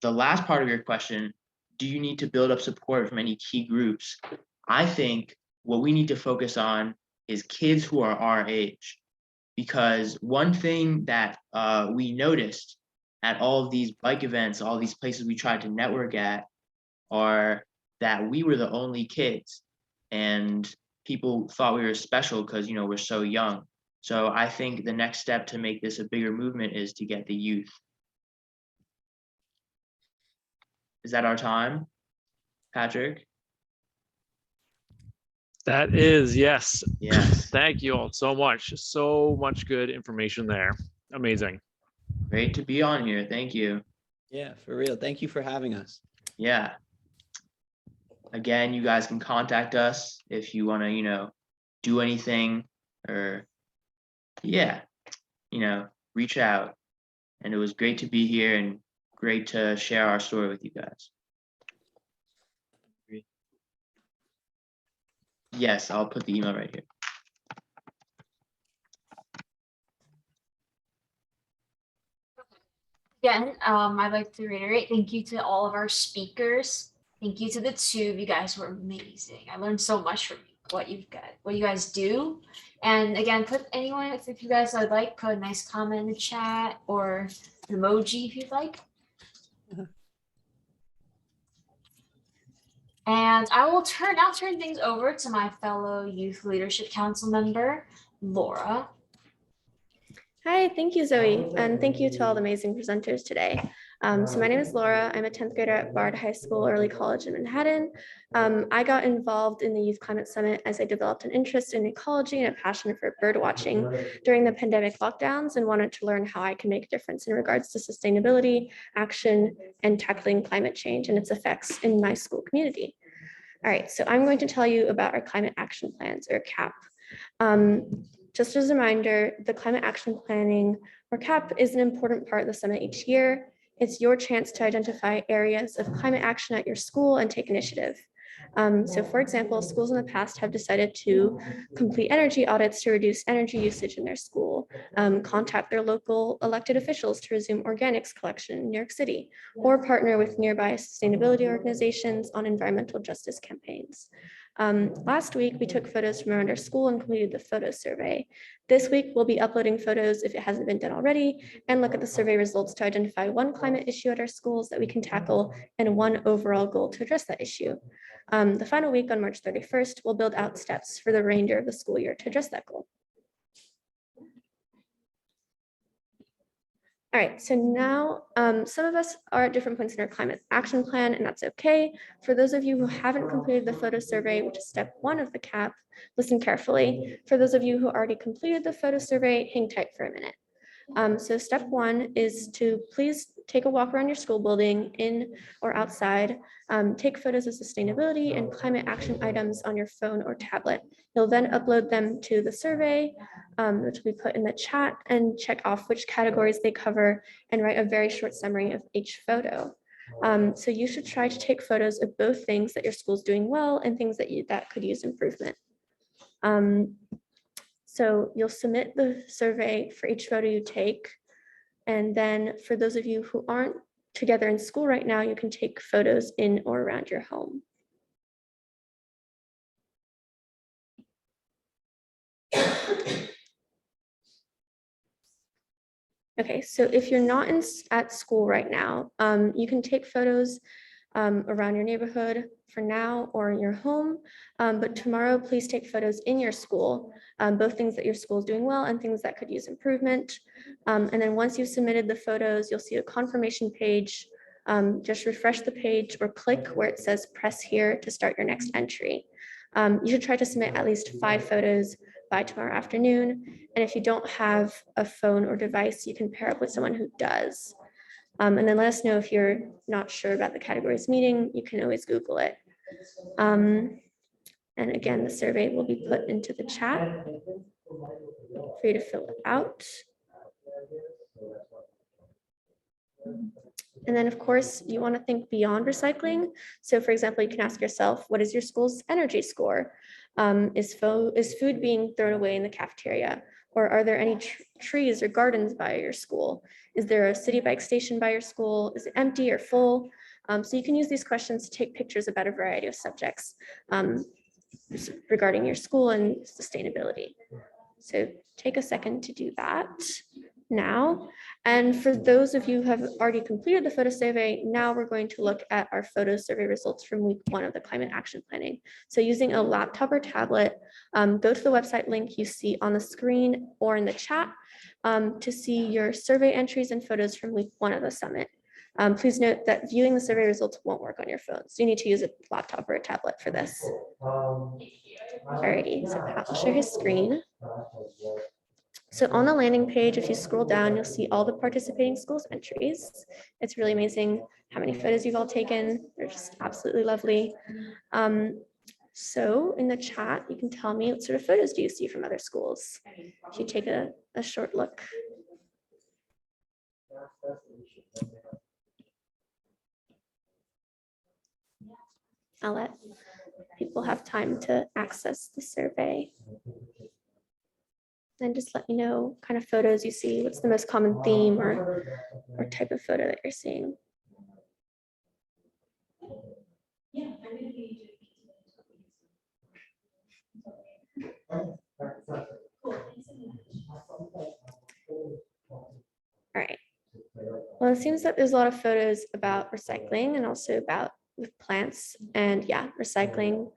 last part of your question, do you need to build up support from any key groups? I think what we need to focus on is kids who are our age. Because one thing that we noticed at all of these bike events, all these places we tried to network at, are that we were the only kids. And people thought we were special because, we're so young. So I think the next step to make this a bigger movement is to get the youth. Is that our time, Patrick? That is, yes. Yes. Thank you all so much. So much good information there. Amazing. Great to be on here. Thank you. Yeah, for real. Thank you for having us. Yeah. Again, you guys can contact us if you want to, do anything or, reach out. And it was great to be here and great to share our story with you guys. Yes, I'll put the email right here. Again, I'd like to reiterate, thank you to all of our speakers. Thank you to the Tube. You guys were amazing. I learned so much from what you guys do. And again, if you guys would like, put a nice comment in the chat or an emoji if you'd like. And I will now turn things over to my fellow Youth Leadership Council member, Laura. Hi, thank you, Zoe, and thank you to all the amazing presenters today. So my name is Laura. I'm a 10th grader at Bard High School Early College in Manhattan. I got involved in the Youth Climate Summit as I developed an interest in ecology and a passion for bird watching during the pandemic lockdowns and wanted to learn how I can make a difference in regards to sustainability, action, and tackling climate change and its effects in my school community. All right, so I'm going to tell you about our climate action plans, or CAP. Just as a reminder, the Climate Action Planning, or CAP, is an important part of the summit each year. It's your chance to identify areas of climate action at your school and take initiative. So for example, schools in the past have decided to complete energy audits to reduce energy usage in their school, contact their local elected officials to resume organics collection in New York City, or partner with nearby sustainability organizations on environmental justice campaigns. Last week, we took photos from around our school and completed the photo survey. This week, we'll be uploading photos if it hasn't been done already, and look at the survey results to identify one climate issue at our schools that we can tackle and one overall goal to address that issue. The final week on March 31st, we'll build out steps for the remainder of the school year to address that goal. All right, so now some of us are at different points in our climate action plan, and that's okay. For those of you who haven't completed the photo survey, which is step 1 of the CAP, listen carefully. For those of you who already completed the photo survey, hang tight for a minute. So step 1 is to please take a walk around your school building, in or outside. Take photos of sustainability and climate action items on your phone or tablet. You'll then upload them to the survey, which will be put in the chat, and check off which categories they cover and write a very short summary of each photo. So you should try to take photos of both things that your school's doing well and things that could use improvement. So you'll submit the survey for each photo you take. And then for those of you who aren't together in school right now, you can take photos in or around your home. Okay, so if you're not at school right now, you can take photos around your neighborhood for now or in your home, but tomorrow please take photos in your school, both things that your school is doing well and things that could use improvement. And then once you've submitted the photos, you'll see a confirmation page. Just refresh the page or click where it says press here to start your next entry. You should try to submit at least 5 photos by tomorrow afternoon. And if you don't have a phone or device, you can pair up with someone who does. And then let us know if you're not sure about the categories meeting. You can always Google it. And again, the survey will be put into the chat for you to fill it out. And then, of course, you want to think beyond recycling. So, for example, you can ask yourself, what is your school's energy score? Is food being thrown away in the cafeteria? Or are there any trees or gardens by your school? Is there a city bike station by your school? Is it empty or full? So you can use these questions to take pictures about a variety of subjects regarding your school and sustainability. So take a second to do that now. And for those of you who have already completed the photo survey, now we're going to look at our photo survey results from week 1 of the climate action planning. So using a laptop or tablet, go to the website link you see on the screen or in the chat to see your survey entries and photos from week 1 of the summit. Please note that viewing the survey results won't work on your phone. So you need to use a laptop or a tablet for this. Alrighty, so Pat will share his screen. So on the landing page, if you scroll down, you'll see all the participating schools entries. It's really amazing how many photos you've all taken. They're just absolutely lovely. So in the chat, you can tell me what sort of photos do you see from other schools? If you take a short look. I'll let people have time to access the survey. And just let me know kind of photos you see, what's the most common theme or type of photo that you're seeing. All right. Well, it seems that there's a lot of photos about recycling and also about with plants and yeah, recycling.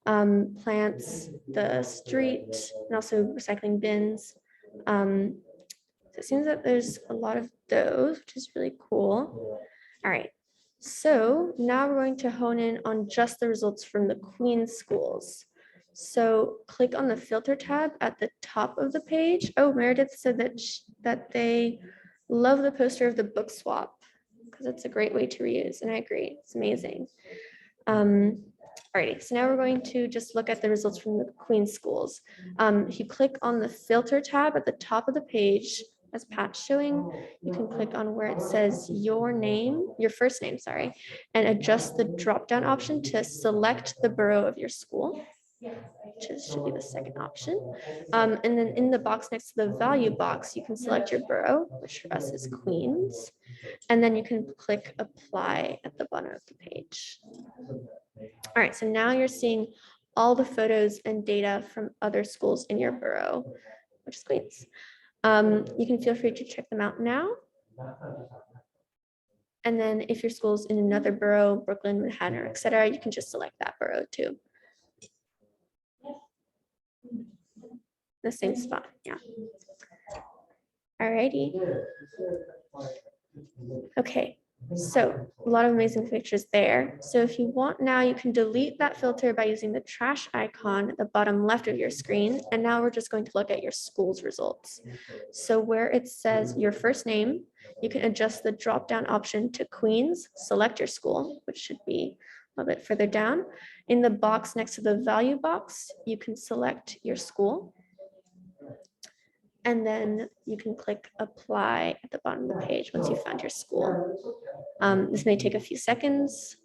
Plants, the street, and also recycling bins. So it seems that there's a lot of those, which is really cool. All right, so now we're going to hone in on just the results from the Queen schools. So click on the filter tab at the top of the page. Oh, Meredith said that they love the poster of the book swap because it's a great way to reuse, and I agree, it's amazing. Alrighty, so now we're going to just look at the results from the Queen schools. If you click on the filter tab at the top of the page, as Pat's showing, you can click on where it says your name, your first name, sorry, and adjust the drop-down option to select the borough of your school, which should be the second option. And then in the box next to the value box, you can select your borough, which for us is Queens, and then you can click apply at the bottom of the page. All right, so now you're seeing all the photos and data from other schools in your borough, which is Queens. You can feel free to check them out now. And then if your school's in another borough, Brooklyn, Manhattan, et cetera, you can just select that borough too. The same spot, yeah. All righty. Okay, so a lot of amazing pictures there. So if you want now, you can delete that filter by using the trash icon at the bottom left of your screen. And now we're just going to look at your school's results. So where it says your first name, you can adjust the drop-down option to Queens, select your school, which should be a little bit further down. In the box next to the value box, you can select your school. And then you can click apply at the bottom of the page once you found your school. This may take a few seconds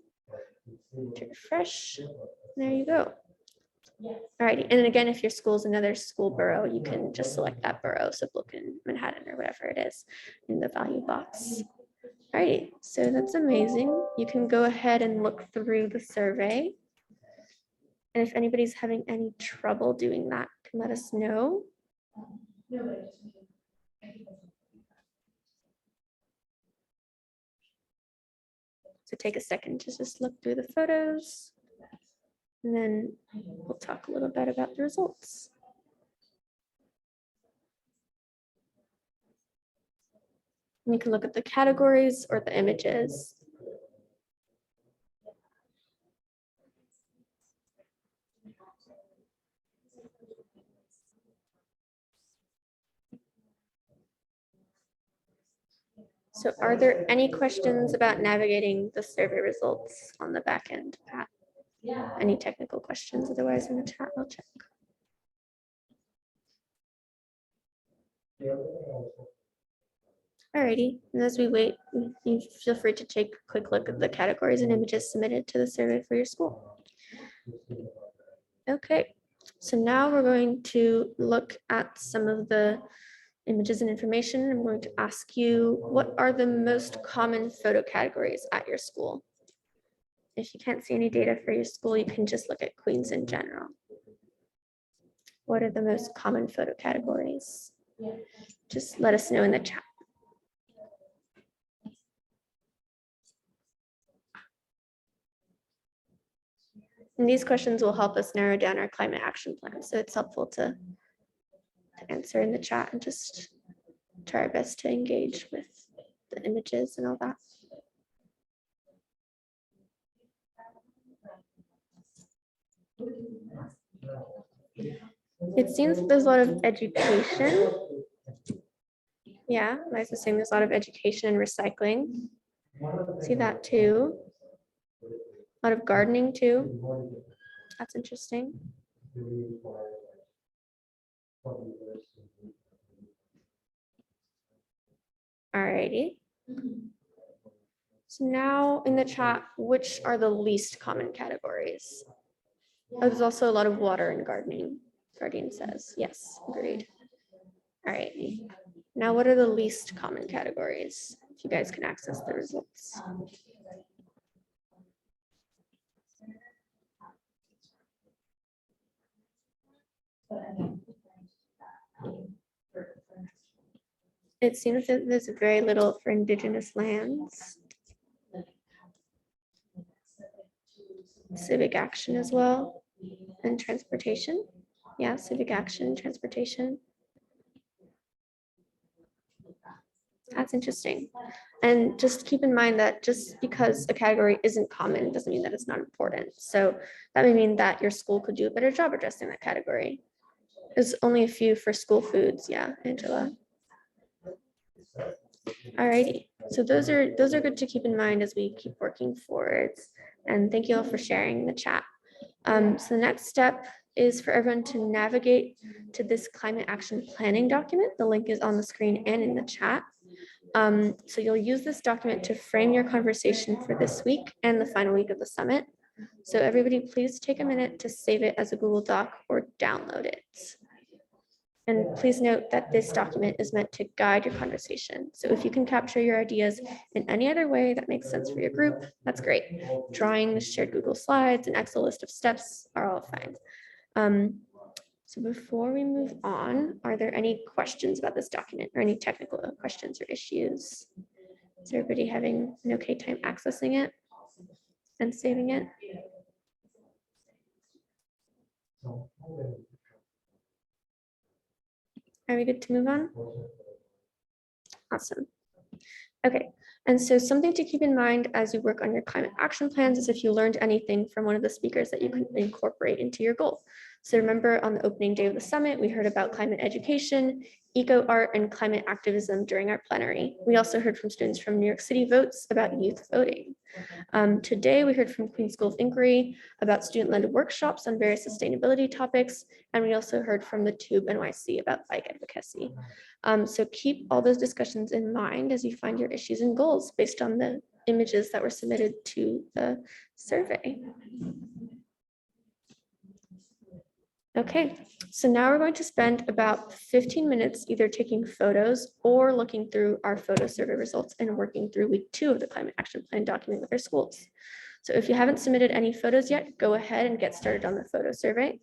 to refresh. There you go. Alrighty, and again, if your school is another school borough, you can just select that borough, so Brooklyn, Manhattan, or whatever it is in the value box. Alrighty, so that's amazing. You can go ahead and look through the survey. And if anybody's having any trouble doing that, can let us know. So take a second to just look through the photos, and then we'll talk a little bit about the results. And you can look at the categories or the images. So are there any questions about navigating the survey results on the back end, Pat? Any technical questions? Otherwise in the chat, I'll check. Alrighty, and as we wait, you feel free to take a quick look at the categories and images submitted to the survey for your school. Okay, so now we're going to look at some of the images and information. I'm going to ask you, what are the most common photo categories at your school? If you can't see any data for your school, you can just look at Queens in general. What are the most common photo categories? Just let us know in the chat. And these questions will help us narrow down our climate action plan. So it's helpful to answer in the chat and just try our best to engage with the images and all that. It seems that there's a lot of education. Yeah, Liza's saying there's a lot of education and recycling. See that too. A lot of gardening too. That's interesting. Alrighty. So now in the chat, which are the least common categories? Oh, there's also a lot of water and gardening. Guardian says, yes, agreed. All right. Now, what are the least common categories? If you guys can access the results. It seems that there's very little for Indigenous lands. Civic action as well, and transportation. Yeah, civic action, transportation. That's interesting. And just keep in mind that just because a category isn't common doesn't mean that it's not important. So that may mean that your school could do a better job addressing that category. There's only a few for school foods. Yeah, Angela. Alrighty, so those are good to keep in mind as we keep working forwards. And thank you all for sharing in the chat. So the next step is for everyone to navigate to this climate action planning document. The link is on the screen and in the chat. So you'll use this document to frame your conversation for this week and the final week of the summit. So everybody, please take a minute to save it as a Google Doc or download it. And please note that this document is meant to guide your conversation. So if you can capture your ideas in any other way that makes sense for your group, that's great. Drawings, shared Google Slides, an Excel list of steps are all fine. So before we move on, are there any questions about this document or any technical questions or issues? Is everybody having an okay time accessing it and saving it? Are we good to move on? Awesome. Okay, and so something to keep in mind as you work on your climate action plans is if you learned anything from one of the speakers that you can incorporate into your goal. So remember on the opening day of the summit, we heard about climate education, eco art, and climate activism during our plenary. We also heard from students from New York City Votes about youth voting. Today, we heard from Queens School of Inquiry about student-led workshops on various sustainability topics, and we also heard from the Tube NYC about bike advocacy. So keep all those discussions in mind as you find your issues and goals based on the images that were submitted to the survey. Okay, so now we're going to spend about 15 minutes either taking photos or looking through our photo survey results and working through week 2 of the climate action plan document with our schools. So if you haven't submitted any photos yet, go ahead and get started on the photo survey.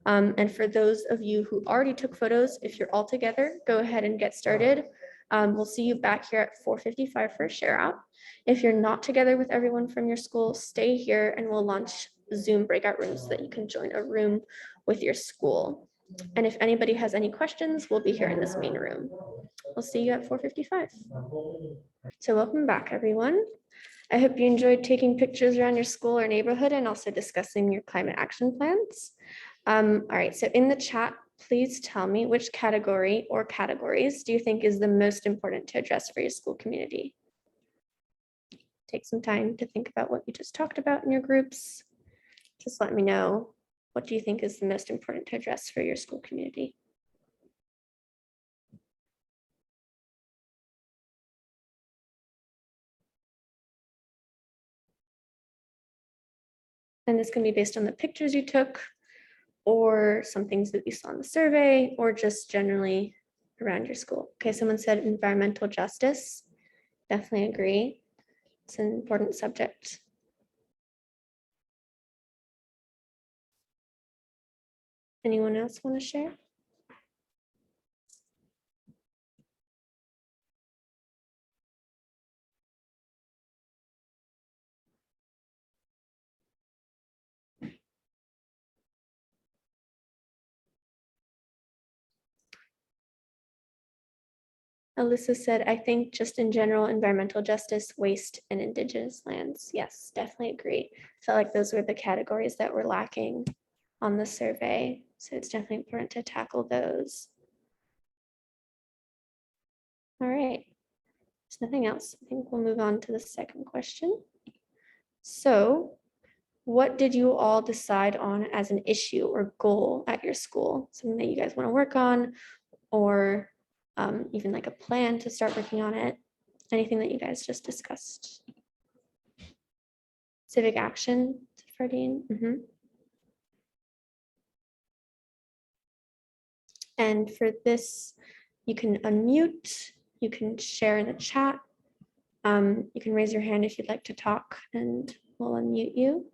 And for those of you who already took photos, if you're all together, go ahead and get started. We'll see you back here at 4:55 for a share out. If you're not together with everyone from your school, stay here and we'll launch Zoom breakout rooms so that you can join a room with your school. And if anybody has any questions, we'll be here in this main room. We'll see you at 4:55. So welcome back, everyone. I hope you enjoyed taking pictures around your school or neighborhood and also discussing your climate action plans. All right, so in the chat, please tell me which category or categories do you think is the most important to address for your school community? Take some time to think about what you just talked about in your groups. Just let me know, what do you think is the most important to address for your school community? And this can be based on the pictures you took, or some things that you saw in the survey, or just generally around your school. Okay, someone said environmental justice. Definitely agree. It's an important subject. Anyone else want to share? Alyssa said, I think just in general, environmental justice, waste, and indigenous lands. Yes, definitely agree. Felt like those were the categories that were lacking on the survey. So it's definitely important to tackle those. All right, there's nothing else. I think we'll move on to the second question. So what did you all decide on as an issue or goal at your school? Something that you guys want to work on, or even like a plan to start working on it? Anything that you guys just discussed? Civic action, Ferdine. And for this, you can unmute, you can share in the chat. You can raise your hand if you'd like to talk and we'll unmute you.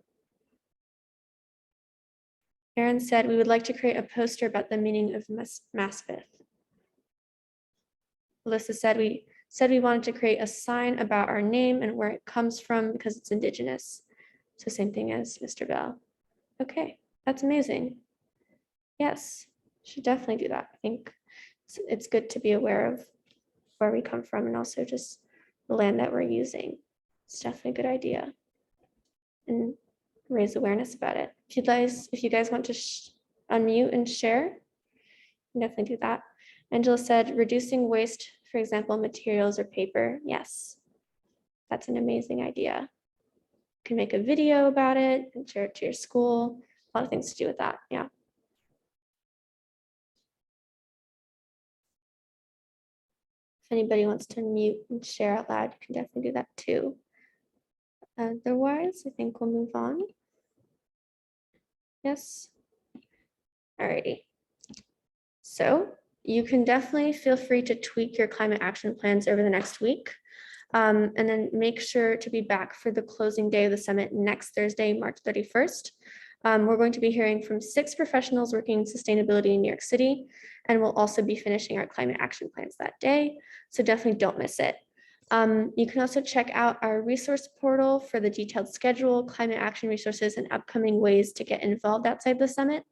Aaron said, we would like to create a poster about the meaning of Maspeth. Alyssa said, we wanted to create a sign about our name and where it comes from because it's indigenous. So same thing as Mr. Bell. Okay, that's amazing. Yes, should definitely do that. I think it's good to be aware of where we come from and also just the land that we're using. It's definitely a good idea. And raise awareness about it. If you guys want to unmute and share, you can definitely do that. Angela said, reducing waste, for example, materials or paper. Yes, that's an amazing idea. You can make a video about it and share it to your school. A lot of things to do with that, yeah. If anybody wants to mute and share out loud, you can definitely do that too. Otherwise, I think we'll move on. Yes. Alrighty. So you can definitely feel free to tweak your climate action plans over the next week. And then make sure to be back for the closing day of the summit next Thursday, March 31st. We're going to be hearing from 6 professionals working in sustainability in New York City, and we'll also be finishing our climate action plans that day. So definitely don't miss it. You can also check out our resource portal for the detailed schedule, climate action resources, and upcoming ways to get involved outside the summit.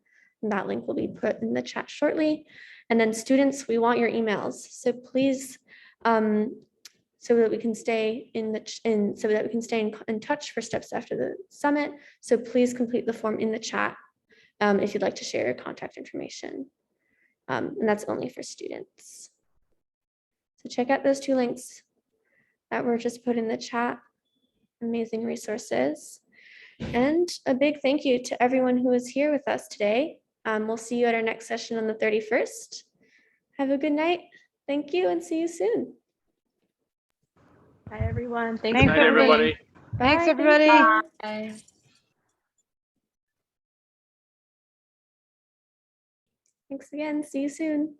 And that link will be put in the chat shortly. And then students, we want your emails. So please, so that we can stay in touch for steps after the summit. So please complete the form in the chat if you'd like to share your contact information. And that's only for students. So check out those 2 links that were just put in the chat. Amazing resources. And a big thank you to everyone who is here with us today. We'll see you at our next session on the 31st. Have a good night. Thank you and see you soon. Bye, everyone. Good night, everybody. Thanks, Bye, everybody. thank you. Thanks again. See you soon.